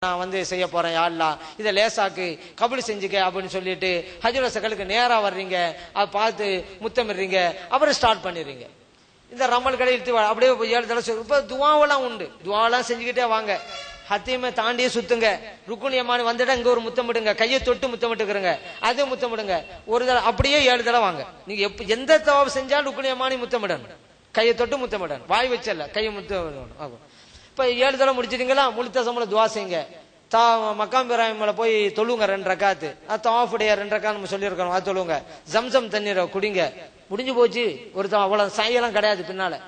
நான் வந்து செய்ய போறேன் யா அல்லாஹ், இதை லேசாக்கு கபூல் செஞ்சுக்க அப்படின்னு சொல்லிட்டு ஹஜ்ருல் அஸ்வதுக்கு நேரா வர்றீங்க, அதை பார்த்து முத்தமிடுறீங்க, அப்புறம் ஸ்டார்ட் பண்ணிடுறீங்க. இந்த ரமல் கடை இழுத்து அப்படியே 7 தடவை. இப்ப துவாவெல்லாம் உண்டு, துவாவெல்லாம் செஞ்சுக்கிட்டே வாங்க. ஹத்தீமை தாண்டியே சுத்துங்க, ருக்குன் யமானி வந்துட்டா இங்க ஒரு முத்தமிடுங்க, கையை தொட்டு முத்தமிட்டுக்கிறங்க, அதே முத்தமிடுங்க ஒரு தடவை, அப்படியே 7 தடவை வாங்க. நீங்க எந்த தவாப் செஞ்சாலும் ருக்குன் யமானி முத்தமிடணும், கையை தொட்டு முத்தமிடணும், வாய் வச்சல கையை முத்தமிடணும். இப்ப 7 தடவை முடிச்சிட்டீங்களா, முழுத்தசமல துவா செய்யுங்க. மக்காம் இப்ராஹிம்ல போய் தொழுங்க 2 ரக்காத்து, தவாஃபுடைய 2 ரக்காத் நம்ம சொல்லியிருக்கோம், அது தொழுங்க. ஜம்சம் தண்ணீரை குடிங்க, முடிஞ்சு போச்சு. அவ்வளவு சாயெல்லாம் கிடையாது பின்னால,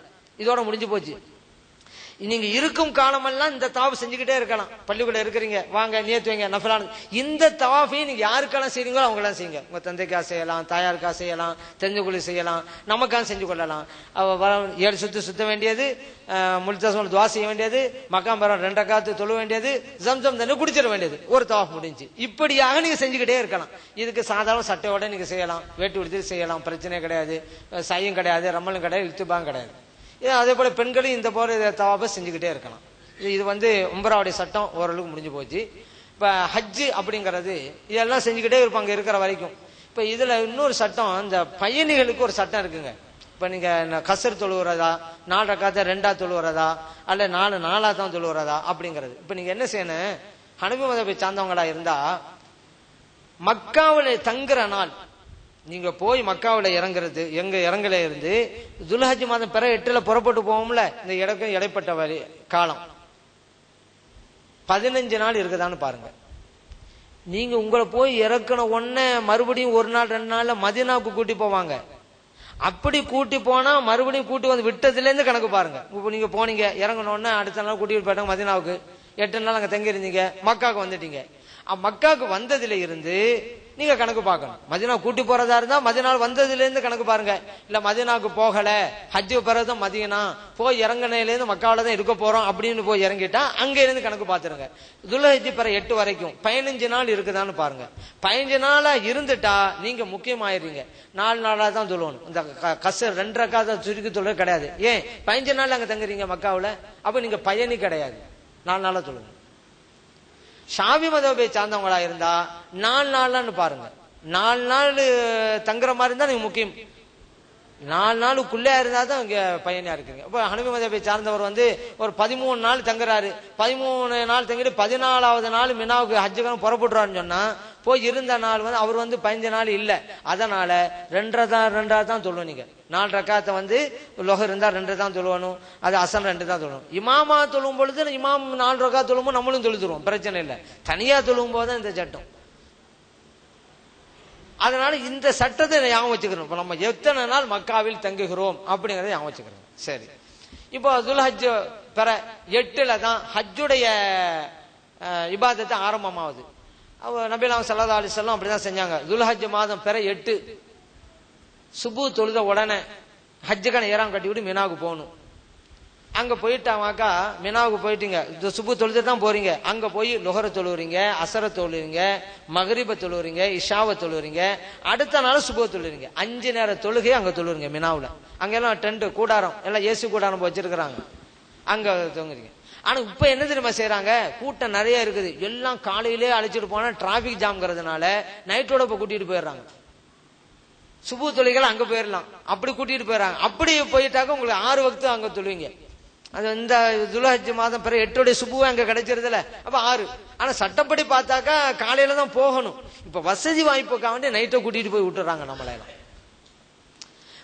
இதோட முடிஞ்சு போச்சு. நீங்க இருக்கும் காலமெல்லாம் இந்த தவாஃப் செஞ்சுக்கிட்டே இருக்கலாம். பள்ளிக்குள்ள இருக்கிறீங்க, வாங்க நியத்து வைங்க நஃபிலான. இந்த தவாஃபையும் நீங்க யாருக்கெல்லாம் செய்றீங்களோ அவங்களாம் செய்யுங்க. உங்க தந்தைக்கா செய்யலாம், தாயாருக்கா செய்யலாம், தெரிஞ்ச செய்யலாம், நமக்காக செஞ்சு கொள்ளலாம். 7 சுத்த வேண்டியது, முல்தசம் துவா செய்ய வேண்டியது, மக்காம் இப்ராஹிம் 2 ரக்காத்து தொழ வேண்டியது, ஜம்சம் தண்ணி குடிச்சிட வேண்டியது, ஒரு தவாஃப் முடிஞ்சு. இப்படியாக நீங்க செஞ்சுக்கிட்டே இருக்கலாம். இதுக்கு சாதாரண சட்டையோட நீங்க செய்யலாம், வேட்டு விடுத்து செய்யலாம், பிரச்சனை கிடையாது. சையும் கிடையாது, ரம்மலும் கிடையாது, இல்துபாவும் கிடையாது. அதே போல பெண்களும் இந்த போல தவாப செஞ்சுக்கிட்டே இருக்கலாம். இது வந்து உம்ராவுடைய சட்டம் ஓரளவுக்கு முடிஞ்சு போச்சு. இப்ப ஹஜ்ஜு அப்படிங்கிறது இதெல்லாம் செஞ்சுக்கிட்டே இருப்பாங்க இருக்கிற வரைக்கும். இப்ப இதுல இன்னொரு சட்டம், இந்த பயணிகளுக்கு ஒரு சட்டம் இருக்குங்க. இப்ப நீங்க கசர் தொழுவுறதா, 4 ரக்காத்த 2ஆ தொழுவுறதா, அல்ல 4 4ஆ தான் தொழுவுறதா அப்படிங்கிறது. இப்ப நீங்க என்ன செய்யணும், ஹனபி மதபை சார்ந்தவங்களா இருந்தா மக்காவில தங்குற நாள், நீங்க போய் மக்காவில இறங்குறது, எங்க இறங்கல இருந்து துல்ஹஜ் மாதம் பிற 8ல புறப்பட்டு போவோம்ல, இந்த இடைப்பட்ட வழி காலம் 15 நாள் இருக்குதான்னு பாருங்க. நீங்க உங்களை போய் இறக்கணும் உடனே மறுபடியும் 1 நாள் 2 நாள்ல மதீனாவுக்கு கூட்டி போவாங்க. அப்படி கூட்டி போனா மறுபடியும் கூட்டி வந்து விட்டதுல இருந்து கணக்கு பாருங்க. இப்ப நீங்க போனீங்க, இறங்கணும்னா அடுத்த நாள் கூட்டிட்டு போயிட்டாங்க மதீனாவுக்கு, 8 நாள் அங்க தங்கி இருந்தீங்க, மக்காவுக்கு வந்துட்டீங்க. மக்காவுக்கு வந்ததுல இருந்து நீங்க கணக்கு பார்க்கணும். மதீனா கூட்டி போறதா இருந்தா மதீனா வந்ததுல இருந்து கணக்கு பாருங்க. இல்ல மதீனாவுக்கு போகல, ஹஜ்ஜு பிறகு மதீனா போய் இறங்கினதுல இருந்து மக்காவில தான் இருக்க போறோம் அப்படின்னு போய் இறங்கிட்டா அங்க இருந்து கணக்கு பார்த்துருங்க. துல்ஹஜ் பிற 8 வரைக்கும் 15 நாள் இருக்குதான்னு பாருங்க. 15 நாளா இருந்துட்டா நீங்க முக்கியமாயிருங்க. 4 நாளா தான் தொழுவணும். இந்த கசர் 2 ரக்காத் சுருக்கி தொழுவது கிடையாது. ஏன் 15 நாள் அங்க தங்குறீங்க மக்காவுல, அப்ப நீங்க பயணி கிடையாது, 4 நாளா தொழுவணும். ஷாஃபி மதபை சார்ந்தவங்களா இருந்தா 4 நாள்னு பாருங்க. 4 நாள் தங்குற மாதிரி இருந்தா நீங்க முக்கியம், 4 நாளுக்குள்ளே இருந்தா தான் இங்க பயனியா இருக்குங்க. இப்ப ஹனபி மதபை சார்ந்தவர் வந்து ஒரு 13 நாள் தங்குறாரு, 13 நாள் தங்கிட்டு 14ஆவது நாள் மினாவுக்கு ஹஜ்ஜுக்கு புறப்படுறாருன்னு சொன்னா போய் இருந்த நாள் வந்து அவர் வந்து 15 நாள் இல்ல. அதனால 2 தான் தொழுவணும். நீங்க 4 ரக்காத்தை வந்து லொஹர் இருந்தா 2 தான் தொழுவணும், அது அசன் 2 தான் தொழுவணும். இமாமா தொழும் பொழுது இமாம் 4 ரக்காத் தொழும்போது நம்மளும் தொழுதுருவோம், பிரச்சனை இல்லை. தனியா தொழும் போது இந்த சட்டம். அதனால இந்த சட்டத்தை ஞாபகம் வச்சுக்கிறோம். இப்ப நம்ம எத்தனை நாள் மக்காவில் தங்குகிறோம் அப்படிங்கறத ஞாபகம் வச்சுக்கிறோம். சரி, இப்போ துல்ஹஜ் பிற 8ல தான் ஹஜ்ஜுடைய இபாதத்தை ஆரம்பமாகுது. நபிலாம் ஸல்லல்லாஹு அலைஹி வஸல்லம் அப்படிதான் செஞ்சாங்க. துல்ஹஜ் மாதம் பிற 8 சுபு தொழுத உடனே ஹஜ்ஜுக்கான ஏறாம் கட்டி விட்டு மினாவுக்கு போகணும். அங்க போயிட்டாமாக்கா, மினாவுக்கு போயிட்டீங்க, சுபு தொழுது தான் போறீங்க. அங்க போய் லுஹர தொழுவுறீங்க, அசர தொழுவீங்க, மகரிப தொழுவுறீங்க, இஷாவை தொழுவுறீங்க, அடுத்த நாள் சுபு தொழுவீங்க. 5 நேர தொழுகை அங்க தொழுவுறீங்க மினாவுல. அங்க எல்லாம் டென்ட் கூடாரம் எல்லாம் ஏசி கூடாரம் வச்சிருக்கிறாங்க, அங்க தொங்குறீங்க. ஆனா இப்ப என்ன தெரியுமா செய்யறாங்க, கூட்டம் நிறைய இருக்குது, எல்லாம் காலையிலே அழைச்சிட்டு போனா டிராபிக் ஜாம்ங்கிறதுனால நைட்டோட இப்ப கூட்டிட்டு போயிடுறாங்க. சுபு தொழுகைகள் அங்க போயிடலாம், அப்படி கூட்டிட்டு போயிடறாங்க. அப்படி போயிட்டாக்க உங்களுக்கு 6 வக்து அங்க தொழுவீங்க. அது இந்த துல்ஹஜ் மாதம் பிற 8 சுபுவை அங்க கிடைச்சிருதுல, அப்ப 6. ஆனா சட்டப்படி பார்த்தாக்கா காலையில தான் போகணும். இப்ப வசதி வாய்ப்புக்காக வேண்டி நைட்டை கூட்டிட்டு போய் விட்டுறாங்க நம்மளெல்லாம்.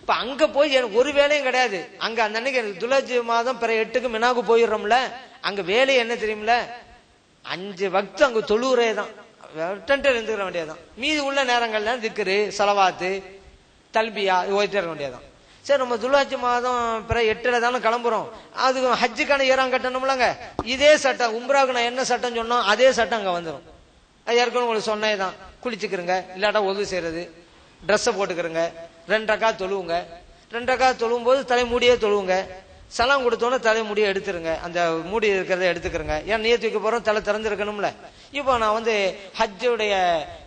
இப்ப அங்க போய் ஒரு வேலையும் கிடையாது. அங்க அந்த அன்னைக்கு துல்ஹஜ் மாதம் பிற 8க்கு மினாவுக்கு போயிடுறோம்ல, அங்க வேலை என்ன தெரியுமில, 5 வக்து அங்க தொழுவுறே தான், டென்ட் இருந்துக்கிற வேண்டியதான். மீதி உள்ள நேரங்கள்ல திக்ரு, ஸலவாத்து, தல்பியா ஓய்ட்டு இருக்க வேண்டியதான். சரி, நம்ம துல்ஹஜ் மாதம் பிற 8ல தானே கிளம்புறோம், அது ஹஜ்ஜுக்கான ஏறாம் கட்டணும்லங்க. இதே சட்டம் உம்ராவுக்கு நான் என்ன சட்டம் சொன்னோம் அதே சட்டம் அங்க வந்துடும். அது ஏற்கனவே உங்களுக்கு சொன்னதுதான். குளிச்சுக்கிறங்க, இல்லாட்டா ஒது செய்யறது, ட்ரெஸ்ஸை போட்டுக்கிறங்க, 2 ரக்காத் தொழுவுங்க. 2 ரக்காத் தொழுவும் போது தலை மூடியே தொழுவுங்க. சலாம் கொடுத்தோன்னே தலை முடியை எடுத்துருங்க, அந்த மூடி இருக்கிறத எடுத்துக்கிறங்க. ஏன் நியத்து வைக்க போறோம், தலை திறந்துருக்கணும்ல. இப்போ நான் வந்து ஹஜ்ஜுடைய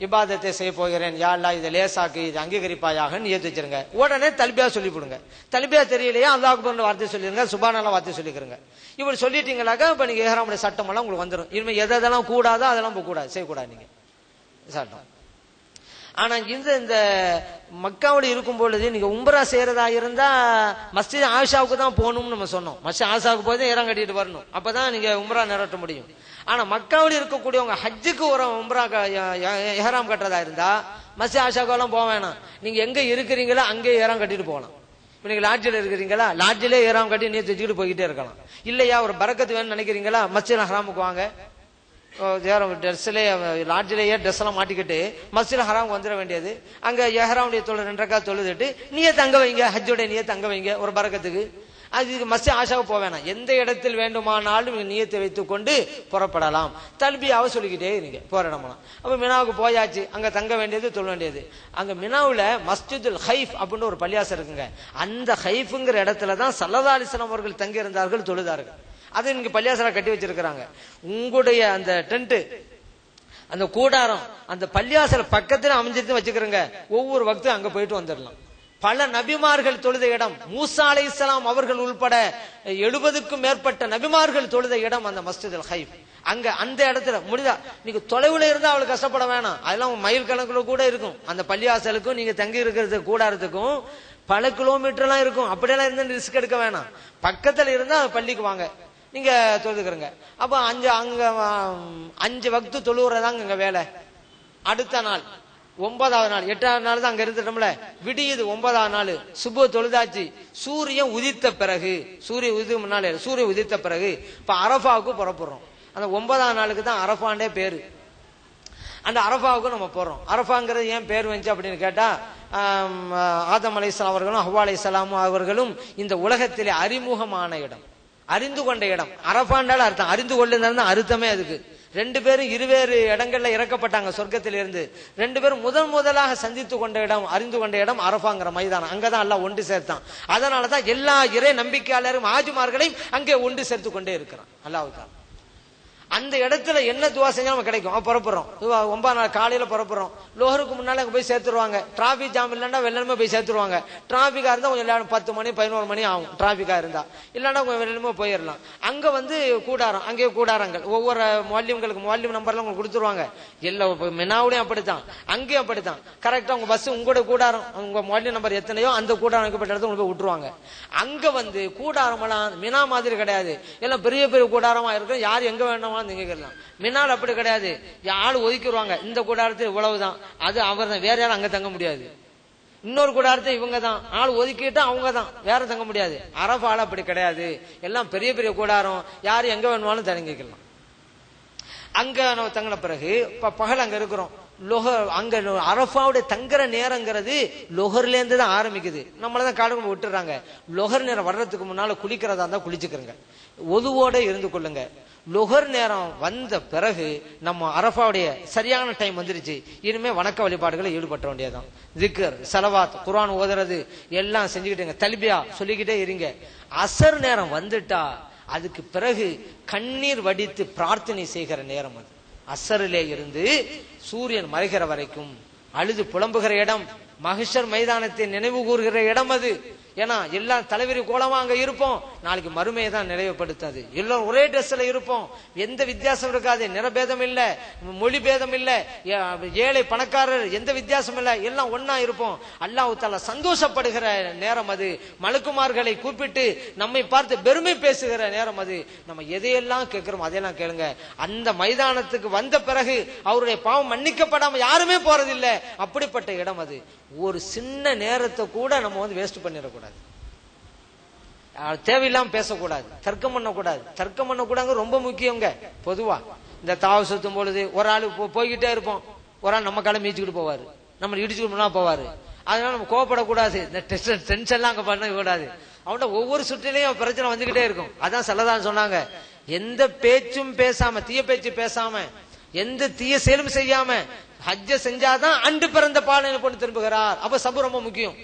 இபாதத்தை செய்ய போகிறேன், யா அல்லாஹ் இதை லேசாக்கு, இது அங்கீகரிப்பாயாக நியத்து வச்சிருங்க. உடனே தல்பியா சொல்லி போடுங்க. தல்பியா தெரியலையா அல்லாஹ் அக்பர் வார்த்தை சொல்லிருங்க, சுப்ஹானல்லாஹ் வார்த்தை சொல்லிக்கிறங்க. இப்படி சொல்லிட்டீங்களாக்கா இப்ப நீங்க இஹ்ராமுடைய சட்டம் எல்லாம் உங்களுக்கு வந்துடும். இனிமே எதெல்லாம் கூடாதோ அதெல்லாம் கூடாது, செய்யக்கூடாது நீங்க சட்டம். ஆனா இந்த மக்காவோட இருக்கும் பொழுது நீங்க உம்ரா செய்யறதா இருந்தா மஸ்ஜித் ஆயிஷாவுக்கு தான் போகணும்னு நம்ம சொன்னோம். மஸ்ஜித் ஆயிஷாவுக்கு போய் தான் இஹ்ராம் கட்டிட்டு வரணும், அப்பதான் நீங்க உம்ரா நிறைவேற்ற முடியும். ஆனா மக்காவில் இருக்கக்கூடியவங்க ஹஜ்ஜுக்கு ஒரு உம்ரா இஹ்ராம் கட்டுறதா இருந்தா மஸ்ஜித் ஆயிஷாவுக்கு எல்லாம் போக வேணாம். நீங்க எங்க இருக்கிறீங்களோ அங்கே இஹ்ராம் கட்டிட்டு போகலாம். இப்ப நீங்க லாட்ஜில் இருக்கிறீங்களா, லாட்ஜிலே இஹ்ராம் கட்டி நீ வச்சுக்கிட்டு போய்கிட்டே இருக்கலாம். இல்லையா ஒரு பரக்கத்து வேணும்னு நினைக்கிறீங்களா, மஸ்ஜித் ஹராமுக்கு வாங்க, ட்ரெஸ்லேயே லாட்ஜிலேயே ட்ரெஸ் எல்லாம் மாட்டிக்கிட்டு மஸ்ஜித் ஹராம் வந்துட வேண்டியது. அங்க இஹ்ராமுடைய 2 ரக்காத் தொழுதுட்டு நியத் அங்க வைங்க, ஹஜ்ஜுடைய நியத் அங்க வைங்க ஒரு பரக்கத்துக்கு. அதுக்கு மஸ்ஜித் ஆயிஷாவுக்கு போக வேணாம், எந்த இடத்தில் வேண்டுமானாலும் நியத்தை வைத்துக் கொண்டு புறப்படலாம். தல்பியாவை சொல்லிக்கிட்டே இருங்க போற இடமெல்லாம். அப்ப மினாவுக்கு போயாச்சு, அங்க தங்க வேண்டியது தொழ வேண்டியது. அங்க மினாவுல மஸ்ஜிதுல் ஹைஃப் அப்படின்னு ஒரு பள்ளியாசம் இருக்குங்க. அந்த ஹைஃப்ங்கிற இடத்துல தான் ஸல்லல்லாஹு அலைஹி வஸல்லம் அவர்கள் தங்கி இருந்தார்கள், தொழுதார்கள். அதை நீங்க பள்ளியாசலா கட்டி வச்சிருக்கிறாங்க. உங்களுடைய அந்த டென்ட், அந்த கூடாரம் அந்த பள்ளியாசல பக்கத்துல அமைஞ்சிட்டு வச்சுக்கிறங்க. ஒவ்வொரு வக்தும் அங்க போயிட்டு வந்துடலாம். பல நபிமார்கள் தொழுத இடம், மூசா அலைஹிஸ்ஸலாம் அவர்கள் உள்பட 70க்கும் மேற்பட்ட நபிமார்கள் தொழுத இடம் அந்த மஸ்ஜிதுல் ஹைஃப். அங்க அந்த இடத்துல முடிதா நீங்க தொலைவுல இருந்தா அவளுக்கு கஷ்டப்பட வேணாம், அதெல்லாம் மைல் கணக்குல கூட இருக்கும். அந்த பள்ளியாசலுக்கும் நீங்க தங்கி இருக்கிறது கூடாரத்துக்கும் பல கிலோமீட்டர் எல்லாம் இருக்கும். அப்படியெல்லாம் இருந்து ரிஸ்க் எடுக்க வேணாம். பக்கத்துல இருந்தா பள்ளிக்கு வாங்க, நீங்க தொழுதுக்கிறங்க. அப்ப அங்க 5 வக்து தொழுவுறதாங்க எங்க வேலை. அடுத்த நாள் 9வது நாள், 8வது நாள் தான் அங்க இருந்துட்டோம்ல, விடியுது 9வது நாள் சுபு தொழுதாச்சு. சூரியன் உதித்த பிறகு, சூரியன் உதித்த பிறகு இப்ப அரஃபாவுக்கு புறப்படுறோம். அந்த 9வது நாளுக்கு தான் அரஃபாண்டே பேரு. அந்த அரஃபாவுக்கு நம்ம போறோம். அரஃபாங்கிறது ஏன் பேர் வந்துச்சு அப்படின்னு கேட்டா, ஆதம் அலைஹிஸ்ஸலாம் அவர்களும் ஹவ்வா அலைஹிஸ்ஸலாம் அவர்களும் இந்த உலகத்திலே அறிமுகமான இடம், அறிந்து கொண்ட இடம். அரஃபாண்டால அர்த்தம் அறிந்து கொள்ளுதான் அர்த்தமே. அதுக்கு 2 பேரும் இருவேறு இடங்கள்ல இறக்கப்பட்டாங்க சொர்க்கத்திலிருந்து. 2 பேரும் முதலாக சந்தித்து கொண்ட இடம், அறிந்து கொண்ட இடம் அரஃபாங்கிற மைதானம். அங்கதான் அல்லாஹ் ஒன்று சேர்த்தான். அதனாலதான் எல்லா இறை நம்பிக்கையாளரும் ஆஜிமார்களையும் அங்கே ஒன்று சேர்த்து கொண்டே இருக்கிறான் அல்லாஹ் தான். அந்த இடத்துல என்ன துவா செஞ்சா நம்ம கிடைக்கும். புறப்படுறோம் 9வது நாள் காலையில புறப்படுறோம். லோஹருக்கு முன்னால அங்க போய் சேர்த்துருவாங்க. டிராபிக் ஜாம் இல்லைன்னா வெள்ளனமே போய் சேர்த்துருவாங்க. டிராபிக்கா இருந்தா கொஞ்சம் 10 மணி 11 மணி ஆகும் டிராபிக்கா இருந்தா, இல்லைன்னா கொஞ்சம் வெள்ளனமே போயிடலாம். அங்க வந்து கூடாரம், அங்கே கூடாரங்கள் ஒவ்வொரு முஅல்லிம்களுக்கு முஅல்லிம் நம்பர்லாம் உங்களுக்கு கொடுத்துருவாங்க. எல்லா மினாவுடையும் அப்படித்தான், அங்கேயும் அப்படித்தான். கரெக்டா உங்க பஸ் உங்களோட கூடாரம், உங்க முஅல்லிம் நம்பர் எத்தனையோ அந்த கூடாரம் வைக்கப்பட்ட இடத்துல போய் விட்டுருவாங்க. அங்க வந்து கூடாரம் எல்லாம் மினா மாதிரி கிடையாது, எல்லாம் பெரிய பெரிய கூடாரமா இருக்கும். யார் எங்க வேணுமா நீங்கலாம். மினால் அப்படி கிடையாது, ஆள் ஒதுக்கிடுவாங்க. இந்த கூடாரத்தில் இவ்வளவுதான், அது அவர் தான், வேற யாரும் அங்க தங்க முடியாது. இன்னொரு கூடாரத்தை இவங்க தான், ஆள் ஒதுக்கிட்டா அவங்க தான், வேற தங்க முடியாது. அரஃபால அப்படி கிடையாது, எல்லாம் பெரிய பெரிய கூடாரம், யாரு எங்க வேணுமாலும் தங்கிக்கலாம். அங்க நம்ம தங்கின பிறகு பகல் அங்க இருக்கிறோம். அங்க அரஃபாவுடைய தங்குற நேரங்கிறது லொஹர்ல இருந்து தான் ஆரம்பிக்குது. நம்மளதான் காடு விட்டுறாங்க. லொஹர் நேரம் வர்றதுக்கு முன்னால குளிக்கிறதா இருந்தா குளிச்சுக்கிறங்க, ஒதுவோட இருந்து கொள்ளுங்க. லொஹர் நேரம் வந்த பிறகு நம்ம அரஃபாவுடைய சரியான டைம் வந்துருச்சு. இனிமே வணக்க வழிபாடுகளை ஈடுபட்ட வேண்டியதான். திக்ர், ஸலவாத், குர்ஆன் ஓதுறது எல்லாம் செஞ்சுக்கிட்டேங்க, தல்பியா சொல்லிக்கிட்டே இருங்க. அசர் நேரம் வந்துட்டா அதுக்கு பிறகு கண்ணீர் வடித்து பிரார்த்தனை செய்கிற நேரம் அது. அசரிலே இருந்து சூரியன் மறைகிற வரைக்கும் அழுது புலம்புகிற இடம், மஹ்ஷர் மைதானத்தை நினைவு கூறுகிற இடம் அது. ஏன்னா எல்லாம் தலைவிரி கோலமா அங்க இருப்போம். நாளைக்கு மறுமையை தான் நினைவுபடுத்தாது. எல்லாம் ஒரே ட்ரெஸ்ல இருப்போம், எந்த வித்தியாசம் இருக்காது, நிறபேதம் இல்ல, மொழி பேதம் இல்ல, ஏழை பணக்காரர் எந்த வித்தியாசம் இல்ல, எல்லாம் ஒன்னா இருப்போம். அல்லாஹ் தஆலா சந்தோஷப்படுகிற நேரம் அது. மலக்குமார்களை கூப்பிட்டு நம்மை பார்த்து பெருமை பேசுகிற நேரம் அது. நம்ம எதையெல்லாம் கேட்கிறோம் அதையெல்லாம் கேளுங்க. அந்த மைதானத்துக்கு வந்த பிறகு அவருடைய பாவம் மன்னிக்கப்படாம யாருமே போறதில்லை. அப்படிப்பட்ட இடம் அது. ஒரு சின்ன நேரத்தை கூட நம்ம வந்து வேஸ்ட் பண்ணிடக்கூடாது, தேவையில்லாம பேசக்கூடாது, தர்க்கம் பண்ணக்கூடாது. தர்க்கம் பண்ணக்கூடாது ரொம்ப முக்கியங்க. பொதுவா இந்த தாவ சுத்தும் பொழுது ஒரு ஆளு போய்கிட்டே இருப்போம், ஒரு ஆள் நம்ம காலம் மீச்சுக்கிட்டு போவாரு, நம்ம இடிச்சுக்கிட்டு போவாரு. அதனால நம்ம கோவப்படக்கூடாது, இந்த டென்ஷன் எல்லாம் அங்க பண்ண கூடாது. அவன்கிட்ட ஒவ்வொரு சுற்றிலையும் பிரச்சனை வந்துகிட்டே இருக்கும். அதான் ஸல்லல்லாஹு சொன்னாங்க, எந்த பேச்சும் பேசாம, தீய பேச்சு பேசாம, எந்த தீய செயலும் செய்யாம ஹஜ்ஜ செஞ்சாதான் அன்று பிறந்த பாலனை போட்டு திரும்புகிறார். அப்ப சபு ரொம்ப முக்கியம்.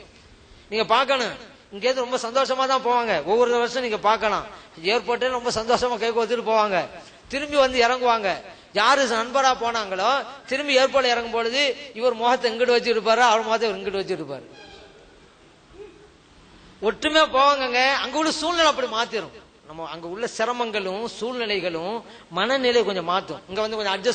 நீங்க பார்க்கணும், இங்கேருந்து ரொம்ப சந்தோஷமா தான் போவாங்க. ஒவ்வொரு வருஷம் நீங்க பார்க்கலாம், ஏர்போர்ட்ல ரொம்ப சந்தோஷமா கை கோத்துட்டு போவாங்க. திரும்பி வந்து இறங்குவாங்க. யாரு நண்பரா போனாங்களோ திரும்பி ஏர்போர்ட்ல இறங்கும் பொழுது இவர் முகத்தை இங்கிட்டு வச்சு இருப்பாரு, அவர் முகத்தை இங்கிட்டு வச்சு இருப்பாரு. ஒற்றுமையா போவாங்க. அங்க உள்ள சூழ்நிலை அப்படி மாத்திரும். நம்ம அங்க உள்ள சிரமங்களும் சூழ்நிலைகளும் மனநிலை கொஞ்சம் மாத்தும். இங்க வந்து கொஞ்சம் அட்ஜஸ்ட்